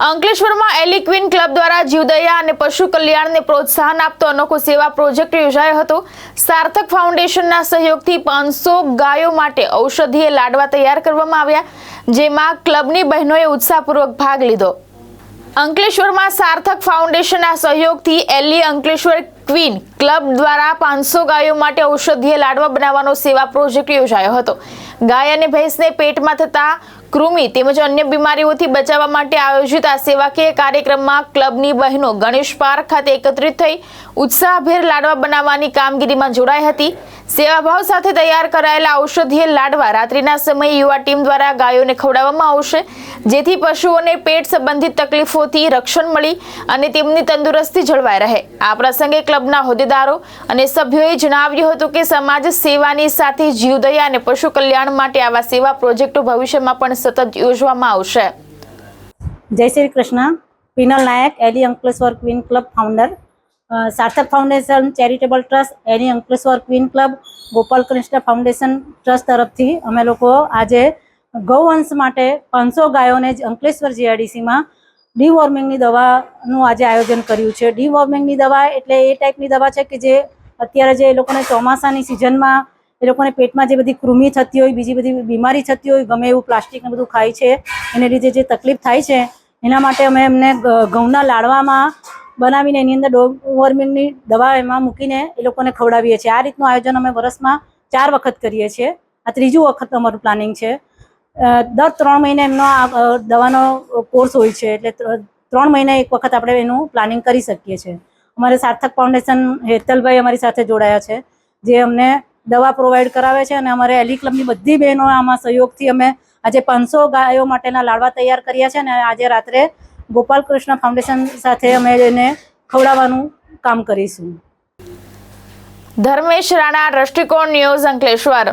અંકલેશ્વરમાં એલી queen club દ્વારા જીવદયા અને પશુ કલ્યાણને પ્રોત્સાહન આપતો અનોખો સેવા પ્રોજેક્ટ યોજાયો હતો। સાર્થક ફાઉન્ડેશનના સહયોગથી 500 ગાયો માટે ઔષધીય લાડવા તૈયાર કરવામાં આવ્યા, જેમાં ક્લબની બહેનોએ ઉત્સાહપૂર્વક ભાગ લીધો। અંકલેશ્વરમાં સાર્થક ફાઉન્ડેશનના સહયોગથી એલી અંકલેશ્વર ક્વીન ક્લબ દ્વારા 500 ગાયો માટે ઔષધીય લાડવા બનાવવાનો સેવા પ્રોજેક્ટ યોજાયો હતો। ગાય અને ભેંસને પેટમાં થતા કૃમિ તેમજ અન્ય બીમારીઓથી બચાવવા માટે આયોજિત આ સેવાકીય કાર્યક્રમમાં ક્લબની બહેનો ગણેશ પાર્ક ખાતે એકત્રિત થઈ ઉત્સાહભેર લાડવા બનાવવાની કામગીરીમાં જોડાઈ હતી। સેવાભાવ સાથે તૈયાર કરાયેલા ઔષધીય લાડવા રાત્રિના સમયે યુવા ટીમ દ્વારા ગાયોને ખવડાવવામાં આવશે, જેથી પશુઓને પેટ સંબંધિત તકલીફોથી રક્ષણ મળી અને તેમની તંદુરસ્તી જળવાઈ રહે। આ પ્રસંગે ક્લબના હોદ્દેદારો અને સભ્યોએ જણાવ્યું હતું કે સમાજ સેવાની સાથે જીવદયા અને પશુ કલ્યાણ માટે આવા સેવા પ્રોજેક્ટો ભવિષ્યમાં પણ સતત યોજવામાં આવશે। જય શ્રી કૃષ્ણ। પિનલ નાયક, એલી અંકલેશ્વર ક્વીન ક્લબ ફાઉન્ડર, સાર્થક ફાઉન્ડેશન ચેરિટેબલ ટ્રસ્ટ, એલી Ankleshwar queen club, Gopal Krishna foundation trust તરફથી અમે લોકો આજે ગૌવંશ માટે 500 ગાયોને અંકલેશ્વર જીઆઈડીસીમાં ડીવોર્મિંગની દવાનું આજે આયોજન કર્યું છે। ડીવોર્મિંગની દવા એટલે એ ટાઈપની દવા છે કે જે અત્યારે જે એ લોકોને ચોમાસાની સિઝનમાં એ લોકોને પેટમાં જે બધી કૃમિ થતી હોય, બીજી બધી બીમારી થતી હોય, ગમે એવું પ્લાસ્ટિક ને બધું ખાય છે એને લીધે જે તકલીફ થાય છે એના માટે અમે એમને ઘઉંના લાડવામાં બનાવીને એની અંદર ડીવોર્મિંગની દવા એમાં મૂકીને એ લોકોને ખવડાવીએ છીએ। આ રીતનું આયોજન અમે વર્ષમાં 4 વખત કરીએ છીએ। આ 3જી વખત અમારું પ્લાનિંગ છે। દર 3 મહિને એમનો આ દવાનો કોર્સ હોય છે, એટલે 3 મહિને એક વખત આપણે એનું પ્લાનિંગ કરી શકીએ છીએ। અમારે સાર્થક ફાઉન્ડેશન હેતલભાઈ અમારી સાથે જોડાયા છે, જે અમને દવા પ્રોવાઈડ કરાવે છે અને અમારે એલી ક્લબની બધી બહેનો આમાં સહયોગથી અમે આજે 500 ગાયો માટેના લાડવા તૈયાર કર્યા છે અને આજે રાત્રે ગોપાલ કૃષ્ણ ફાઉન્ડેશન સાથે અમે એને ખવડાવવાનું કામ કરીશું। ધર્મેશ રાણા, દ્રષ્ટિકોણ ન્યૂઝ, અંકલેશ્વર।